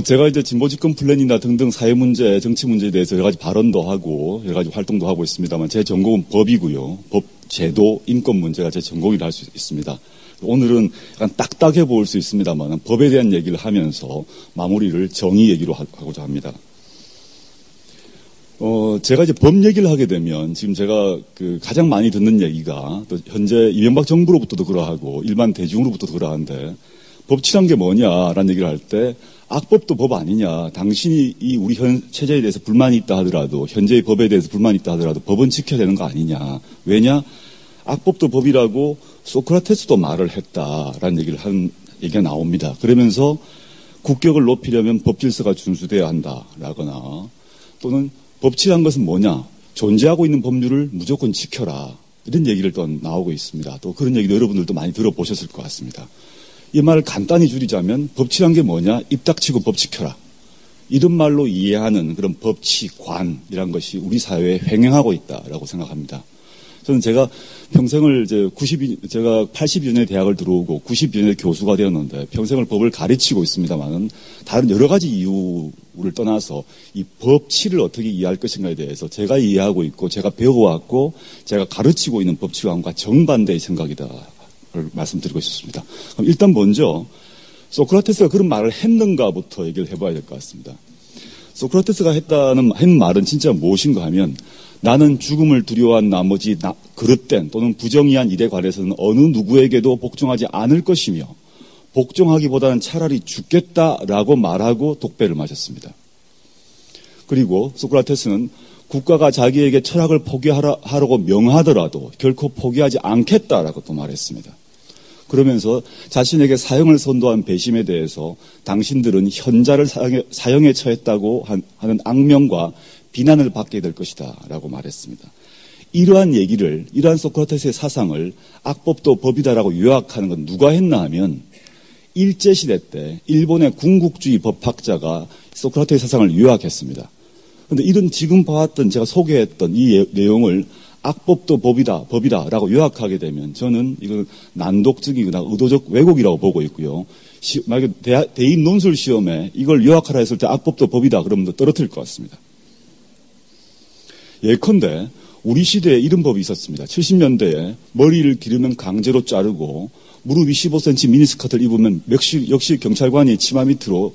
제가 이제 진보집권 플랜이나 등등 사회 문제, 정치 문제에 대해서 여러 가지 발언도 하고 여러 가지 활동도 하고 있습니다만 제 전공은 법이고요. 법, 제도, 인권 문제가 제 전공이라 할 수 있습니다. 오늘은 약간 딱딱해 보일 수 있습니다만 법에 대한 얘기를 하면서 마무리를 정의 얘기로 하고자 합니다. 제가 이제 법 얘기를 하게 되면 지금 제가 가장 많이 듣는 얘기가 또 현재 이명박 정부로부터도 그러하고 일반 대중으로부터도 그러한데 법치란 게 뭐냐라는 얘기를 할 때 악법도 법 아니냐. 당신이 이 우리 현 체제에 대해서 불만이 있다 하더라도 현재의 법에 대해서 불만이 있다 하더라도 법은 지켜야 되는 거 아니냐. 왜냐? 악법도 법이라고 소크라테스도 말을 했다라는 얘기가 나옵니다. 그러면서 국격을 높이려면 법질서가 준수돼야 한다라거나 또는 법치란 것은 뭐냐? 존재하고 있는 법률을 무조건 지켜라. 이런 얘기를 또 나오고 있습니다. 또 그런 얘기도 여러분들도 많이 들어보셨을 것 같습니다. 이 말을 간단히 줄이자면 법치란 게 뭐냐? 입 닥치고 법 지켜라. 이런 말로 이해하는 그런 법치관이란 것이 우리 사회에 횡행하고 있다라고 생각합니다. 저는 제가 평생을 제가 80년에 대학을 들어오고 90년에 교수가 되었는데 평생을 법을 가르치고 있습니다만은 다른 여러 가지 이유를 떠나서 이 법치를 어떻게 이해할 것인가에 대해서 제가 이해하고 있고 제가 배워왔고 제가 가르치고 있는 법치관과 정반대의 생각이다. 말씀드리고 싶습니다. 그럼 일단 먼저 소크라테스가 그런 말을 했는가부터 얘기를 해봐야 될 것 같습니다. 소크라테스가 한 말은 진짜 무엇인가 하면 나는 죽음을 두려워한 나머지 그릇된 또는 부정의한 일에 관해서는 어느 누구에게도 복종하지 않을 것이며 복종하기보다는 차라리 죽겠다라고 말하고 독배를 마셨습니다. 그리고 소크라테스는 국가가 자기에게 철학을 포기하라고 명하더라도 결코 포기하지 않겠다라고 또 말했습니다. 그러면서 자신에게 사형을 선도한 배심에 대해서 당신들은 현자를 사형에 처했다고 하는 악명과 비난을 받게 될 것이다 라고 말했습니다. 이러한 소크라테스의 사상을 악법도 법이다라고 요약하는 건 누가 했나 하면 일제시대 때 일본의 군국주의 법학자가 소크라테스의 사상을 요약했습니다. 그런데 지금 봐왔던 제가 소개했던 이 내용을 악법도 법이다라고 요약하게 되면 저는 이건 난독증이거나 의도적 왜곡이라고 보고 있고요. 만약에 대입 논술 시험에 이걸 요약하라 했을 때 악법도 법이다 그러면 떨어뜨릴 것 같습니다. 예컨대 우리 시대에 이런 법이 있었습니다. 70년대에 머리를 기르면 강제로 자르고 무릎이 15cm 미니스커트를 입으면 역시 경찰관이 치마 밑으로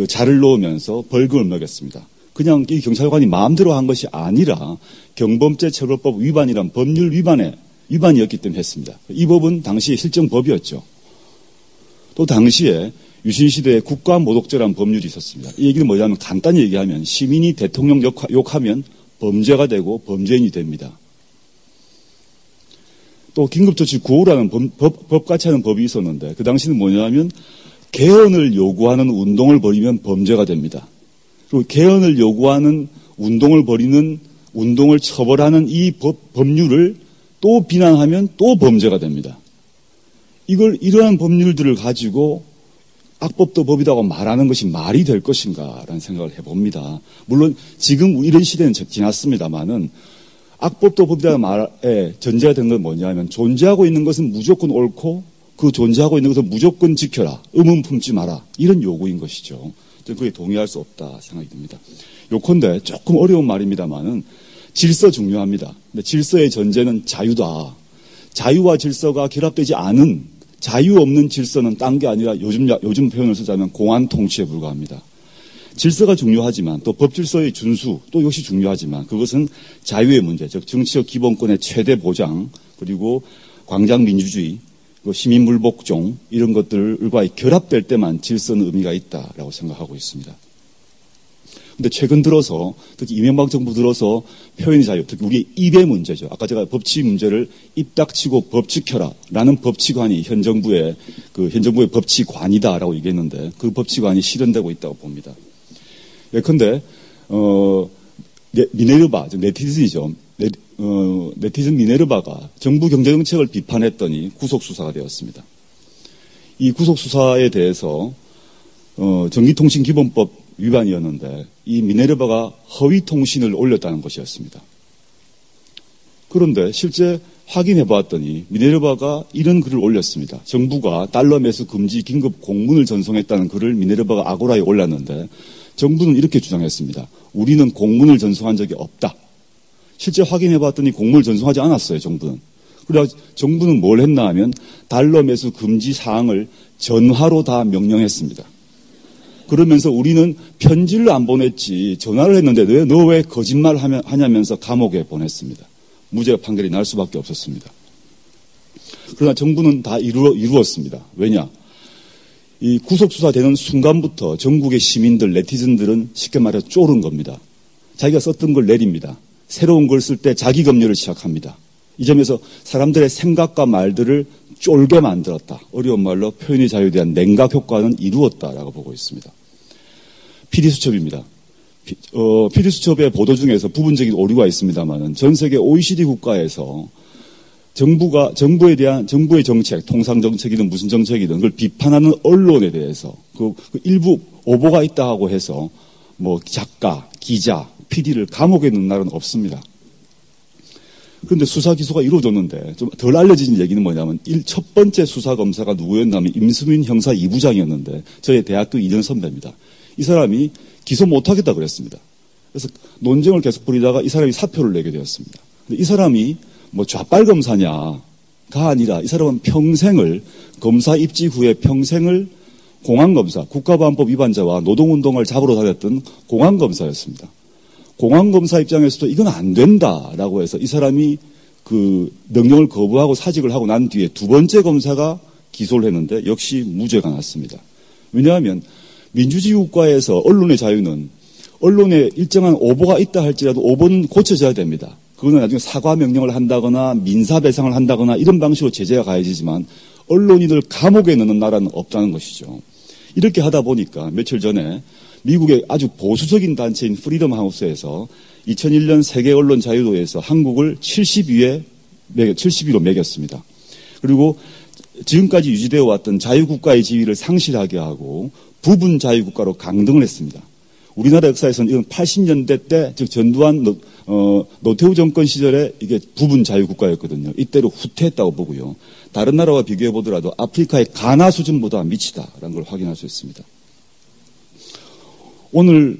자를 놓으면서 벌금을 매겼습니다. 그냥 이 경찰관이 마음대로 한 것이 아니라 경범죄 처벌법 위반이란 법률 위반이었기 때문에 했습니다. 이 법은 당시에 실정법이었죠. 또 당시에 유신시대에 국가모독죄라는 법률이 있었습니다. 이 얘기는 뭐냐면 간단히 얘기하면 시민이 대통령 욕하면 범죄가 되고 범죄인이 됩니다. 또 긴급조치 9호라는 법같이 하는 법이 있었는데 그 당시는 뭐냐면 개헌을 요구하는 운동을 벌이면 범죄가 됩니다. 그리고 개헌을 요구하는 운동을 벌이는 운동을 처벌하는 이 법률을 또 비난하면 또 범죄가 됩니다. 이러한 법률들을 가지고 악법도 법이라고 말하는 것이 말이 될 것인가라는 생각을 해봅니다. 물론 지금 이런 시대는 지났습니다만은 악법도 법이라는 말에 전제가 된 건 뭐냐면 존재하고 있는 것은 무조건 옳고 그 존재하고 있는 것을 무조건 지켜라. 의문 품지 마라. 이런 요구인 것이죠. 저는 그에 동의할 수 없다 생각이 듭니다. 요컨대 조금 어려운 말입니다만은 질서 중요합니다. 근데 질서의 전제는 자유다. 자유와 질서가 결합되지 않은 자유 없는 질서는 딴 게 아니라 요즘 표현을 쓰자면 공안 통치에 불과합니다. 질서가 중요하지만 또 법질서의 준수 또 역시 중요하지만 그것은 자유의 문제, 즉 정치적 기본권의 최대 보장 그리고 광장 민주주의, 시민불복종 이런 것들과 결합될 때만 질서는 의미가 있다라고 생각하고 있습니다. 그런데 최근 들어서 특히 이명박 정부 들어서 표현의 자유, 특히 우리 입의 문제죠. 아까 제가 법치 문제를 입 닥치고 법 지켜라라는 법치관이 현 정부의 법치관이다라고 얘기했는데 그 법치관이 실현되고 있다고 봅니다. 예컨대 미네르바, 즉 네티즌이죠. 네티즌 미네르바가 정부 경제정책을 비판했더니 구속수사가 되었습니다. 이 구속수사에 대해서 전기통신기본법 위반이었는데 이 미네르바가 허위통신을 올렸다는 것이었습니다. 그런데 실제 확인해 보았더니 미네르바가 이런 글을 올렸습니다. 정부가 달러 매수 금지 긴급 공문을 전송했다는 글을 미네르바가 아고라에 올렸는데 정부는 이렇게 주장했습니다. 우리는 공문을 전송한 적이 없다. 실제 확인해 봤더니 공문을 전송하지 않았어요, 정부는. 그래서 정부는 뭘 했나 하면 달러 매수 금지 사항을 전화로 다 명령했습니다. 그러면서 우리는 편지를 안 보냈지 전화를 했는데 너 왜 거짓말 하냐면서 감옥에 보냈습니다. 무죄 판결이 날 수밖에 없었습니다. 그러나 정부는 다 이루었습니다. 왜냐? 이 구속수사되는 순간부터 전국의 시민들, 네티즌들은 쉽게 말해 쫄은 겁니다. 자기가 썼던 걸 내립니다. 새로운 걸 쓸 때 자기 검열을 시작합니다. 이 점에서 사람들의 생각과 말들을 쫄게 만들었다. 어려운 말로 표현의 자유에 대한 냉각 효과는 이루었다라고 보고 있습니다. PD수첩입니다. PD수첩의 보도 중에서 부분적인 오류가 있습니다만 전 세계 OECD 국가에서 정부의 정책, 통상 정책이든 무슨 정책이든 그걸 비판하는 언론에 대해서 그 일부 오보가 있다고 해서 뭐 작가, 기자, PD를 감옥에 넣는 날은 없습니다. 그런데 수사 기소가 이루어졌는데 좀 덜 알려진 얘기는 뭐냐면 첫 번째 수사 검사가 누구였냐면 임수민 형사 2부장이었는데 저의 대학교 2년 선배입니다. 이 사람이 기소 못하겠다 그랬습니다. 그래서 논쟁을 계속 벌이다가 이 사람이 사표를 내게 되었습니다. 근데 이 사람이 뭐 좌빨 검사냐가 아니라 이 사람은 평생을 검사 입지 후에 평생을 공안검사, 국가보안법 위반자와 노동운동을 잡으러 다녔던 공안검사였습니다. 공안검사 입장에서도 이건 안 된다라고 해서 이 사람이 그 명령을 거부하고 사직을 하고 난 뒤에 두 번째 검사가 기소를 했는데 역시 무죄가 났습니다. 왜냐하면 민주주의 국가에서 언론의 자유는 언론에 일정한 오보가 있다 할지라도 오보는 고쳐져야 됩니다. 그거는 나중에 사과 명령을 한다거나 민사배상을 한다거나 이런 방식으로 제재가 가해지지만 언론인을 감옥에 넣는 나라는 없다는 것이죠. 이렇게 하다 보니까 며칠 전에 미국의 아주 보수적인 단체인 프리덤 하우스에서 2001년 세계 언론 자유도에서 한국을 70위로 매겼습니다. 그리고 지금까지 유지되어 왔던 자유국가의 지위를 상실하게 하고 부분 자유국가로 강등을 했습니다. 우리나라 역사에서는 이건 80년대 때, 즉 전두환 노태우 정권 시절에 이게 부분 자유국가였거든요. 이때로 후퇴했다고 보고요. 다른 나라와 비교해 보더라도 아프리카의 가나 수준보다 미치다라는 걸 확인할 수 있습니다. 오늘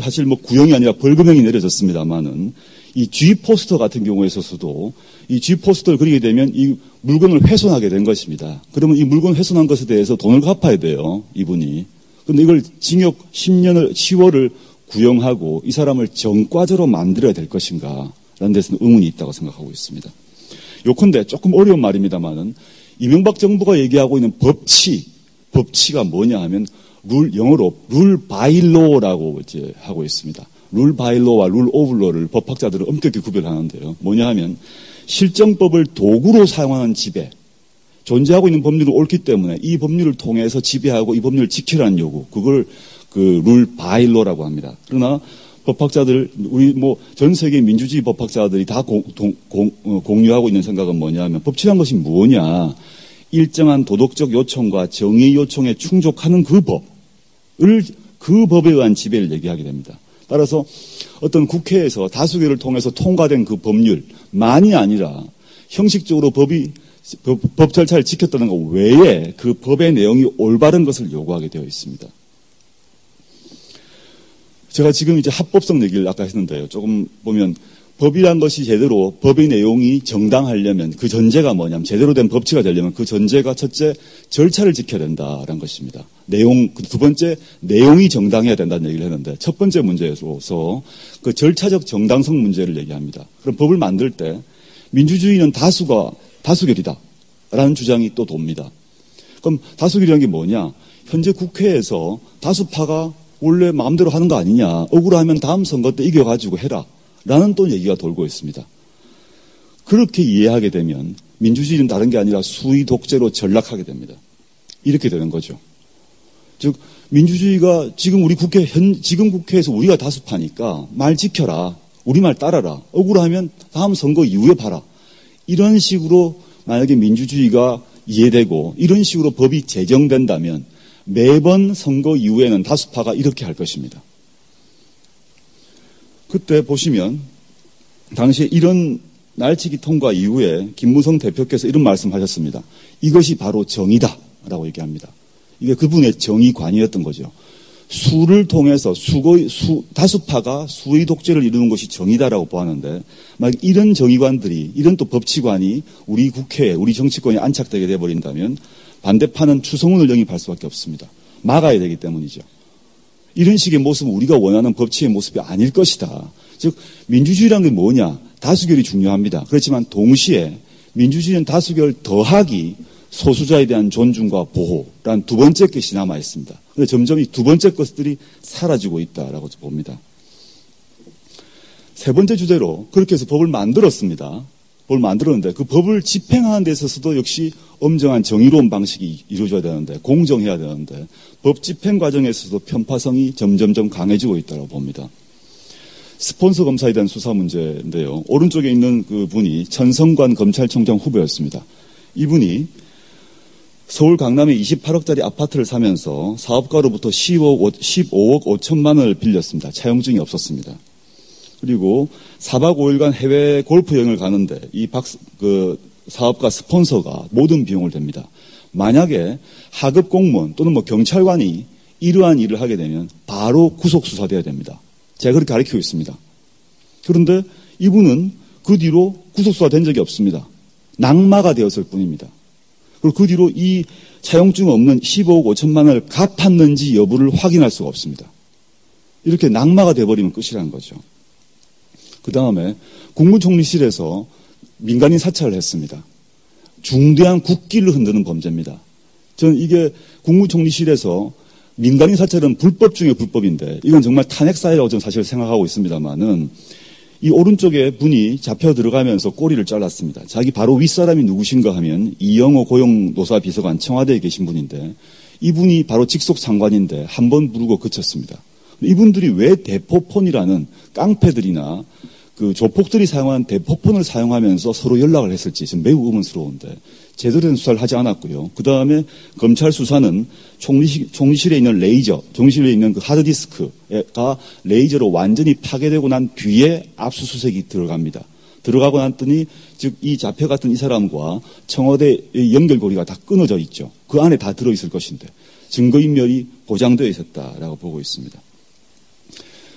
사실 뭐 구형이 아니라 벌금형이 내려졌습니다만은 이 G 포스터 같은 경우에 있어서도 이 G 포스터를 그리게 되면 이 물건을 훼손하게 된 것입니다. 그러면 이 물건 훼손한 것에 대해서 돈을 갚아야 돼요, 이분이. 그런데 이걸 징역 10월을 구형하고 이 사람을 전과자로 만들어야 될 것인가 라는 데서는 의문이 있다고 생각하고 있습니다. 요컨대 조금 어려운 말입니다만은 이명박 정부가 얘기하고 있는 법치가 뭐냐 하면 영어로 룰 바이 로라고 이제 하고 있습니다. 룰 바이 로와 룰 오브 로를 법학자들은 엄격히 구별하는데요. 뭐냐 하면 실정법을 도구로 사용하는 지배, 존재하고 있는 법률은 옳기 때문에 이 법률을 통해서 지배하고 이 법률을 지키라는 요구, 그걸 그 룰 바이 로라고 합니다. 그러나 법학자들, 우리 뭐 전 세계 민주주의 법학자들이 다 공유하고 있는 생각은 뭐냐 하면 법치란 것이 뭐냐, 일정한 도덕적 요청과 정의 요청에 충족하는 그 법에 의한 지배를 얘기하게 됩니다. 따라서 어떤 국회에서 다수결을 통해서 통과된 그 법률만이 아니라 형식적으로 법 절차를 지켰다는 것 외에 그 법의 내용이 올바른 것을 요구하게 되어 있습니다. 제가 지금 이제 합법성 얘기를 아까 했는데요. 조금 보면 법이란 것이 제대로 법의 내용이 정당하려면 그 전제가 뭐냐면 제대로 된 법치가 되려면 그 전제가 첫째 절차를 지켜야 된다라는 것입니다. 두 번째 내용이 정당해야 된다는 얘기를 했는데 첫 번째 문제로서 그 절차적 정당성 문제를 얘기합니다. 그럼 법을 만들 때 민주주의는 다수결이다라는 주장이 또 돕니다. 그럼 다수결이라는 게 뭐냐? 현재 국회에서 다수파가 원래 마음대로 하는 거 아니냐? 억울하면 다음 선거 때 이겨가지고 해라. 라는 또 얘기가 돌고 있습니다. 그렇게 이해하게 되면 민주주의는 다른 게 아니라 수의 독재로 전락하게 됩니다. 이렇게 되는 거죠. 즉 민주주의가 지금 지금 국회에서 우리가 다수파니까 말 지켜라. 우리 말 따라라. 억울하면 다음 선거 이후에 봐라. 이런 식으로 만약에 민주주의가 이해되고 이런 식으로 법이 제정된다면 매번 선거 이후에는 다수파가 이렇게 할 것입니다. 그때 보시면 당시에 이런 날치기 통과 이후에 김무성 대표께서 이런 말씀하셨습니다. 이것이 바로 정의다라고 얘기합니다. 이게 그분의 정의관이었던 거죠. 수를 통해서 다수파가 수의 독재를 이루는 것이 정의다라고 보았는데, 만약 이런 정의관들이, 이런 또 법치관이 우리 국회에, 우리 정치권에 안착되게 되어버린다면 반대파는 추성훈을 영입할 수밖에 없습니다. 막아야 되기 때문이죠. 이런 식의 모습은 우리가 원하는 법치의 모습이 아닐 것이다. 즉 민주주의라는 게 뭐냐? 다수결이 중요합니다. 그렇지만 동시에 민주주의는 다수결 더하기 소수자에 대한 존중과 보호라는 두 번째 것이 남아 있습니다. 그런데 점점 이 두 번째 것들이 사라지고 있다라고 봅니다. 세 번째 주제로 그렇게 해서 법을 만들었습니다. 법을 만들었는데 그 법을 집행하는 데 있어서도 역시 엄정한 정의로운 방식이 이루어져야 되는데, 공정해야 되는데 법 집행 과정에서도 편파성이 점점점 강해지고 있다고 봅니다. 스폰서 검사에 대한 수사 문제인데요. 오른쪽에 있는 그 분이 천성관 검찰총장 후보였습니다. 이분이 서울 강남에 28억짜리 아파트를 사면서 사업가로부터 15억 5천만 원을 빌렸습니다. 차용증이 없었습니다. 그리고 4박 5일간 해외 골프 여행을 가는데 이 사업가 스폰서가 모든 비용을 댑니다. 만약에 하급 공무원 또는 경찰관이 이러한 일을 하게 되면 바로 구속 수사돼야 됩니다. 제가 그렇게 가르치고 있습니다. 그런데 이분은 그 뒤로 구속 수사된 적이 없습니다. 낙마가 되었을 뿐입니다. 그리고 그 뒤로 이 차용증 없는 15억 5천만 원을 갚았는지 여부를 확인할 수가 없습니다. 이렇게 낙마가 돼버리면 끝이라는 거죠. 그 다음에 국무총리실에서 민간인 사찰을 했습니다. 중대한 국기를 흔드는 범죄입니다. 저는 이게 국무총리실에서 민간인 사찰은 불법 중에 불법인데 이건 정말 탄핵사회라고 저는 사실 생각하고 있습니다만은, 이 오른쪽에 분이 잡혀 들어가면서 꼬리를 잘랐습니다. 자기 바로 윗사람이 누구신가 하면 이영호 고용노사 비서관, 청와대에 계신 분인데 이분이 바로 직속 상관인데 한 번 부르고 그쳤습니다. 이분들이 왜 대포폰이라는 깡패들이나 그 조폭들이 사용한 대포폰을 사용하면서 서로 연락을 했을지 지금 매우 의문스러운데 제대로 된 수사를 하지 않았고요. 그 다음에 검찰 수사는 총리실에 있는 총리실에 있는 그 하드디스크가 레이저로 완전히 파괴되고 난 뒤에 압수수색이 들어갑니다. 들어가고 났더니 즉 이 잡혀갔던 이 사람과 청와대의 연결고리가 다 끊어져 있죠. 그 안에 다 들어있을 것인데 증거인멸이 보장되어 있었다라고 보고 있습니다.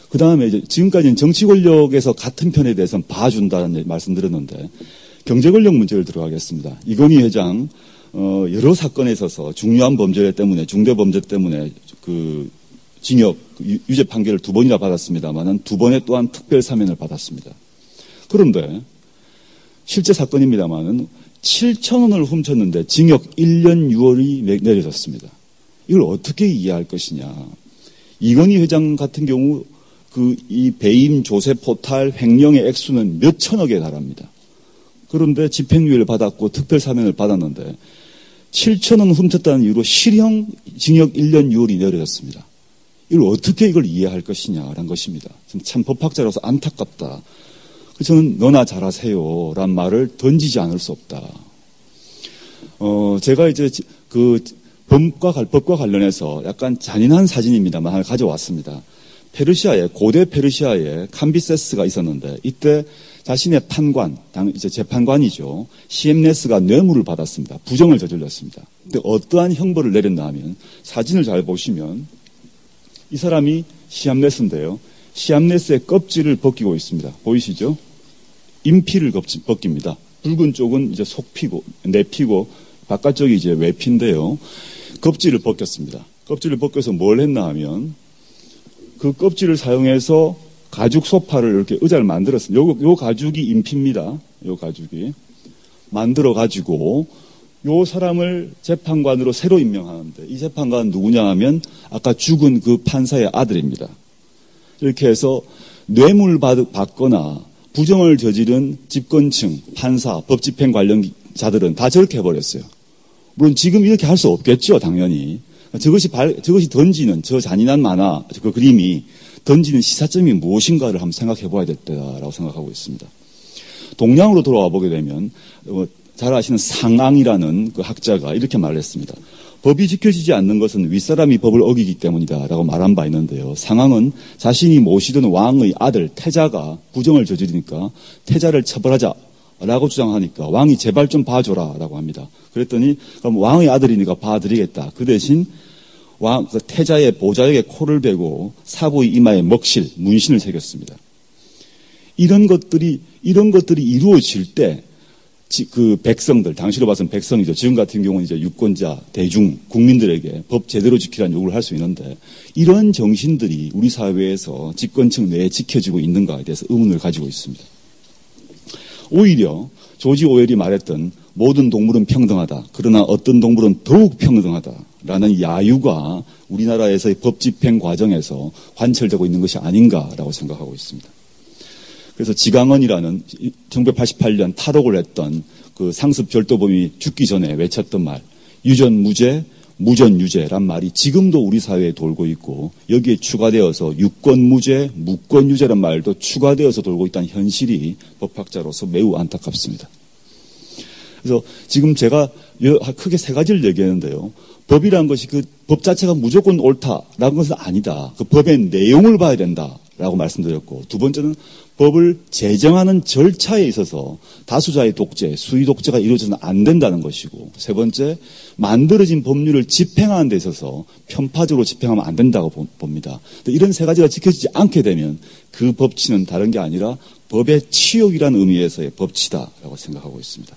그 다음에 지금까지는 정치 권력에서 같은 편에 대해서는 봐준다는 말씀드렸는데 경제 권력 문제를 들어가겠습니다. 이건희 회장 여러 사건에 있어서 중요한 범죄 때문에, 중대 범죄 때문에 그 징역 유죄 판결을 2번이나 받았습니다만은 2번에 또한 특별 사면을 받았습니다. 그런데 실제 사건입니다만은 7천 원을 훔쳤는데 징역 1년 6월이 내려졌습니다. 이걸 어떻게 이해할 것이냐? 이건희 회장 같은 경우 이 배임 조세 포탈 횡령의 액수는 몇 천억에 달합니다. 그런데 집행유예를 받았고 특별 사면을 받았는데 7천 원 훔쳤다는 이유로 실형 징역 1년 6월이 내려졌습니다. 어떻게 이걸 이해할 것이냐라는 것입니다. 참 법학자로서 안타깝다. 그래서 저는 너나 잘하세요 라는 말을 던지지 않을 수 없다. 제가 이제 법과 관련해서 약간 잔인한 사진입니다만 하나 가져왔습니다. 고대 페르시아에 캄비세스가 있었는데 이때 자신의 판관, 이제 재판관이죠. 시엠네스가 뇌물을 받았습니다. 부정을 저질렀습니다. 근데 어떠한 형벌을 내렸나 하면 사진을 잘 보시면 이 사람이 시암네스인데요. 시암네스의 껍질을 벗기고 있습니다. 보이시죠? 인피를 벗깁니다. 붉은 쪽은 이제 속피고, 내피고, 바깥쪽이 이제 외피인데요. 껍질을 벗겼습니다. 껍질을 벗겨서 뭘 했나 하면 그 껍질을 사용해서 가죽 소파를 이렇게 의자를 만들었습니다. 요 가죽이 인피입니다. 요 가죽이. 만들어가지고 요 사람을 재판관으로 새로 임명하는데 이 재판관은 누구냐 하면 아까 죽은 그 판사의 아들입니다. 이렇게 해서 뇌물 받거나 부정을 저지른 집권층, 판사, 법집행 관련자들은 다 저렇게 해버렸어요. 물론 지금 이렇게 할 수 없겠죠, 당연히. 저것이 던지는 저 잔인한 만화, 그 그림이 던지는 시사점이 무엇인가를 한번 생각해 봐야 됐다라고 생각하고 있습니다. 동양으로 돌아와 보게 되면 잘 아시는 상앙이라는 그 학자가 이렇게 말했습니다. 법이 지켜지지 않는 것은 윗사람이 법을 어기기 때문이다라고 말한 바 있는데요. 상앙은 자신이 모시던 왕의 아들 태자가 부정을 저지르니까 태자를 처벌하자 라고 주장하니까 왕이 제발 좀 봐줘라 라고 합니다. 그랬더니 그럼 왕의 아들이니까 봐드리겠다. 그 대신 그 태자의 보좌역에 코를 베고 사부의 이마에 먹실, 문신을 새겼습니다. 이런 것들이 이루어질 때 그 백성들, 당시로 봐서는 백성이죠. 지금 같은 경우는 이제 유권자, 대중, 국민들에게 법 제대로 지키라는 요구를 할 수 있는데 이런 정신들이 우리 사회에서 집권층 내에 지켜지고 있는가에 대해서 의문을 가지고 있습니다. 오히려 조지 오웰이 말했던 모든 동물은 평등하다. 그러나 어떤 동물은 더욱 평등하다라는 야유가 우리나라에서의 법 집행 과정에서 관철되고 있는 것이 아닌가라고 생각하고 있습니다. 그래서 지강언이라는 1988년 탈옥을 했던 그 상습 절도범이 죽기 전에 외쳤던 말, 유전무죄, 무전유죄란 말이 지금도 우리 사회에 돌고 있고 여기에 추가되어서 유권무죄, 무권유죄란 말도 추가되어서 돌고 있다는 현실이 법학자로서 매우 안타깝습니다. 그래서 지금 제가 크게 세 가지를 얘기했는데요. 법이라는 것이 그 법 자체가 무조건 옳다라는 것은 아니다. 그 법의 내용을 봐야 된다라고 말씀드렸고, 두 번째는 법을 제정하는 절차에 있어서 다수자의 독재, 수의 독재가 이루어져서는 안 된다는 것이고, 세 번째, 만들어진 법률을 집행하는 데 있어서 편파적으로 집행하면 안 된다고 봅니다. 이런 세 가지가 지켜지지 않게 되면 그 법치는 다른 게 아니라 법의 치욕이라는 의미에서의 법치다라고 생각하고 있습니다.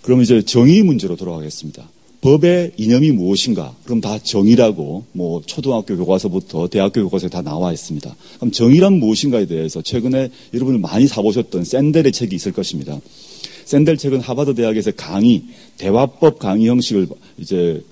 그럼 이제 정의 문제로 돌아가겠습니다. 법의 이념이 무엇인가? 그럼 다 정의라고 초등학교 교과서부터 대학교 교과서에 다 나와 있습니다. 그럼 정의란 무엇인가에 대해서 최근에 여러분들 많이 사보셨던 샌델의 책이 있을 것입니다. 샌델 책은 하버드 대학에서 대화법 강의 형식을 이제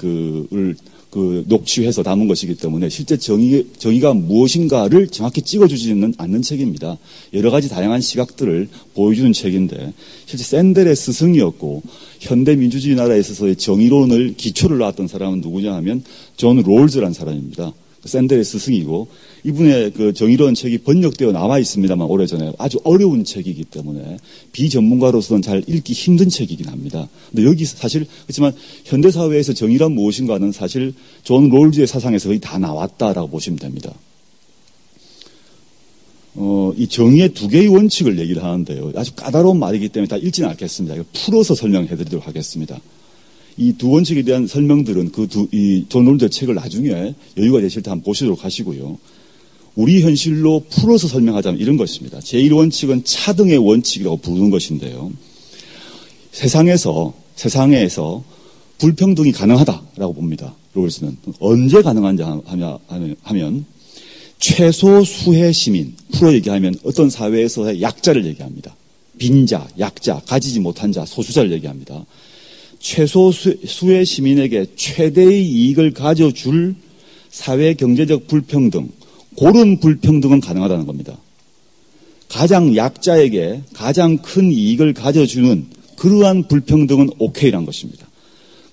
녹취해서 담은 것이기 때문에 실제 정의가 무엇인가를 정확히 찍어주지는 않는 책입니다. 여러 가지 다양한 시각들을 보여주는 책인데 실제 샌델의 스승이었고 현대 민주주의 나라에 있어서의 정의론을 기초를 놨던 사람은 누구냐 하면 존 롤즈라는 사람입니다. 샌델의 스승이고 이분의 그 정의론 책이 번역되어 나와 있습니다만 오래전에 아주 어려운 책이기 때문에 비전문가로서는 잘 읽기 힘든 책이긴 합니다. 근데 여기 사실 그렇지만 현대사회에서 정의란 무엇인가는 사실 존 롤즈의 사상에서 거의 다 나왔다라고 보시면 됩니다. 이 정의의 두 개의 원칙을 얘기를 하는데요. 아주 까다로운 말이기 때문에 다 읽지는 않겠습니다. 풀어서 설명해 드리도록 하겠습니다. 이 두 원칙에 대한 설명들은 존 롤즈의 책을 나중에 여유가 되실 때 한번 보시도록 하시고요. 우리 현실로 풀어서 설명하자면 이런 것입니다. 제1원칙은 차등의 원칙이라고 부르는 것인데요. 세상에서 불평등이 가능하다라고 봅니다. 롤즈는. 언제 가능한지 하면 최소 수혜 시민, 풀어 얘기하면 어떤 사회에서의 약자를 얘기합니다. 빈자, 약자, 가지지 못한 자, 소수자를 얘기합니다. 최소 수혜 시민에게 최대의 이익을 가져줄 사회 경제적 불평등, 그런 불평등은 가능하다는 겁니다. 가장 약자에게 가장 큰 이익을 가져주는 그러한 불평등은 오케이란 것입니다.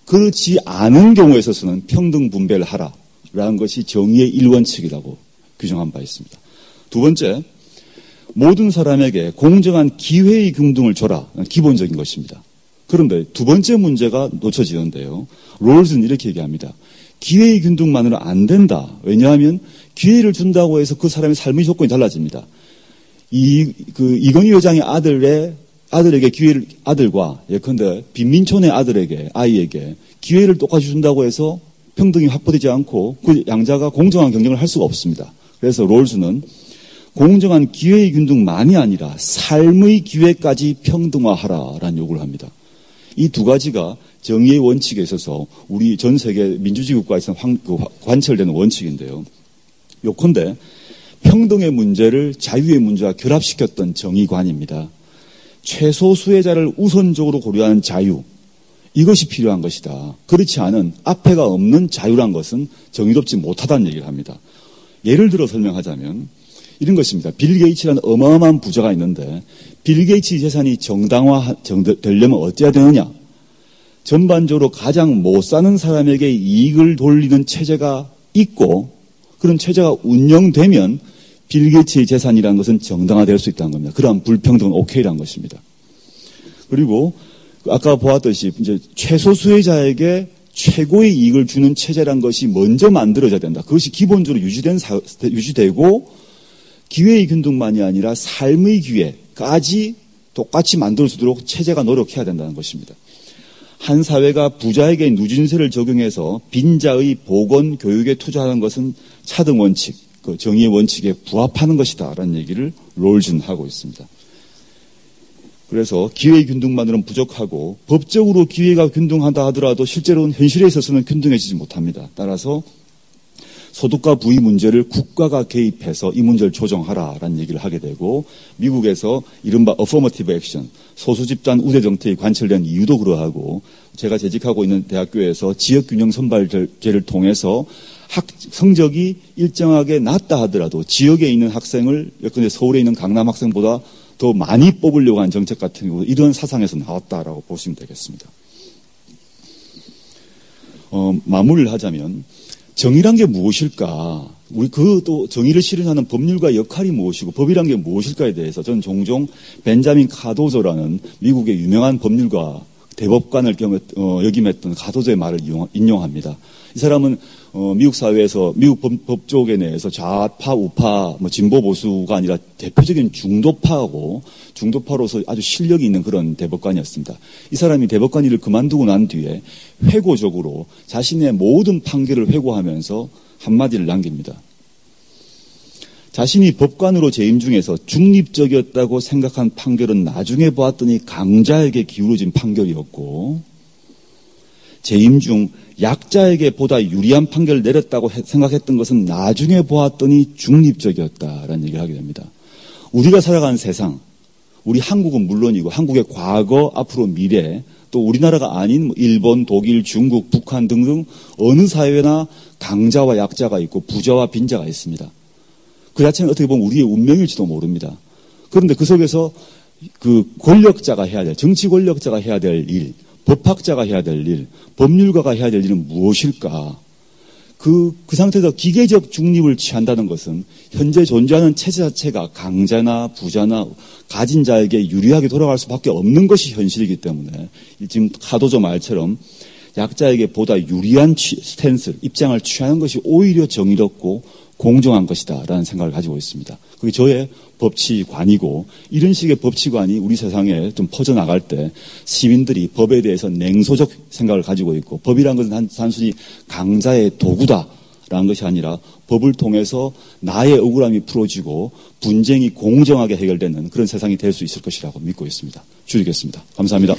그렇지 않은 경우에 있어서는 평등 분배를 하라라는 것이 정의의 1원칙이라고 규정한 바 있습니다. 두 번째, 모든 사람에게 공정한 기회의 균등을 줘라. 기본적인 것입니다. 그런데 두 번째 문제가 놓쳐지는데요. 롤즈는 이렇게 얘기합니다. 기회의 균등만으로 안 된다. 왜냐하면 기회를 준다고 해서 그 사람의 삶의 조건이 달라집니다. 이건희 회장의 아들에게 기회를, 아들과 예컨대 빈민촌의 아이에게 기회를 똑같이 준다고 해서 평등이 확보되지 않고 그 양자가 공정한 경쟁을 할 수가 없습니다. 그래서 롤즈는 공정한 기회의 균등만이 아니라 삶의 기회까지 평등화하라라는 요구를 합니다. 이 두 가지가 정의의 원칙에 있어서 우리 전 세계 민주주의 국가에서 관철되는 원칙인데요. 요컨대 평등의 문제를 자유의 문제와 결합시켰던 정의관입니다. 최소 수혜자를 우선적으로 고려하는 자유, 이것이 필요한 것이다. 그렇지 않은 앞에가 없는 자유란 것은 정의롭지 못하다는 얘기를 합니다. 예를 들어 설명하자면 이런 것입니다. 빌 게이츠라는 어마어마한 부자가 있는데 빌 게이츠 재산이 정당화되려면 어찌해야 되느냐? 전반적으로 가장 못 사는 사람에게 이익을 돌리는 체제가 있고 그런 체제가 운영되면 빌 게이츠의 재산이라는 것은 정당화될 수 있다는 겁니다. 그러한 불평등은 오케이라는 것입니다. 그리고 아까 보았듯이 이제 최소 수혜자에게 최고의 이익을 주는 체제란 것이 먼저 만들어져야 된다. 그것이 기본적으로 유지되고 기회의 균등만이 아니라 삶의 기회까지 똑같이 만들 수 있도록 체제가 노력해야 된다는 것입니다. 한 사회가 부자에게 누진세를 적용해서 빈자의 보건, 교육에 투자하는 것은 차등 원칙, 그 정의의 원칙에 부합하는 것이다라는 얘기를 롤즈는 하고 있습니다. 그래서 기회 균등만으로는 부족하고 법적으로 기회가 균등하다 하더라도 실제로는 현실에 있어서는 균등해지지 못합니다. 따라서 소득과 부의 문제를 국가가 개입해서 이 문제를 조정하라라는 얘기를 하게 되고 미국에서 이른바 affirmative action, 소수집단 우대 정책이 관철된 이유도 그러하고 제가 재직하고 있는 대학교에서 지역균형 선발제를 통해서 성적이 일정하게 낮다 하더라도 지역에 있는 학생을 예컨대 서울에 있는 강남 학생보다 더 많이 뽑으려고 하는 정책 같은 경우 이런 사상에서 나왔다라고 보시면 되겠습니다. 마무리를 하자면 정의란 게 무엇일까? 우리 또 정의를 실현하는 법률가의 역할이 무엇이고 법이란 게 무엇일까에 대해서 저는 종종 벤자민 카도저라는 미국의 유명한 법률가 대법관을 역임했던 카도저의 말을 인용합니다. 이 사람은 미국 사회에서 미국 법조계 내에서 좌파, 우파, 진보 보수가 아니라 대표적인 중도파로서 아주 실력이 있는 그런 대법관이었습니다. 이 사람이 대법관 일을 그만두고 난 뒤에 회고적으로 자신의 모든 판결을 회고하면서 한마디를 남깁니다. 자신이 법관으로 재임 중에서 중립적이었다고 생각한 판결은 나중에 보았더니 강자에게 기울어진 판결이었고 재임 중 약자에게 보다 유리한 판결을 내렸다고 생각했던 것은 나중에 보았더니 중립적이었다라는 얘기를 하게 됩니다. 우리가 살아가는 세상, 우리 한국은 물론이고 한국의 과거, 앞으로 미래, 또 우리나라가 아닌 일본, 독일, 중국, 북한 등등 어느 사회나 강자와 약자가 있고 부자와 빈자가 있습니다. 그 자체는 어떻게 보면 우리의 운명일지도 모릅니다. 그런데 그 속에서 그 권력자가 해야 될, 정치 권력자가 해야 될 일, 법학자가 해야 될 일, 법률가가 해야 될 일은 무엇일까? 그 상태에서 기계적 중립을 취한다는 것은 현재 존재하는 체제 자체가 강자나 부자나 가진 자에게 유리하게 돌아갈 수밖에 없는 것이 현실이기 때문에 지금 카도저 말처럼 약자에게 보다 유리한 스탠스, 입장을 취하는 것이 오히려 정의롭고 공정한 것이다라는 생각을 가지고 있습니다. 그게 저의 법치관이고 이런 식의 법치관이 우리 세상에 좀 퍼져나갈 때 시민들이 법에 대해서 냉소적 생각을 가지고 있고 법이란 것은 단순히 강자의 도구다라는 것이 아니라 법을 통해서 나의 억울함이 풀어지고 분쟁이 공정하게 해결되는 그런 세상이 될 수 있을 것이라고 믿고 있습니다. 줄이겠습니다. 감사합니다.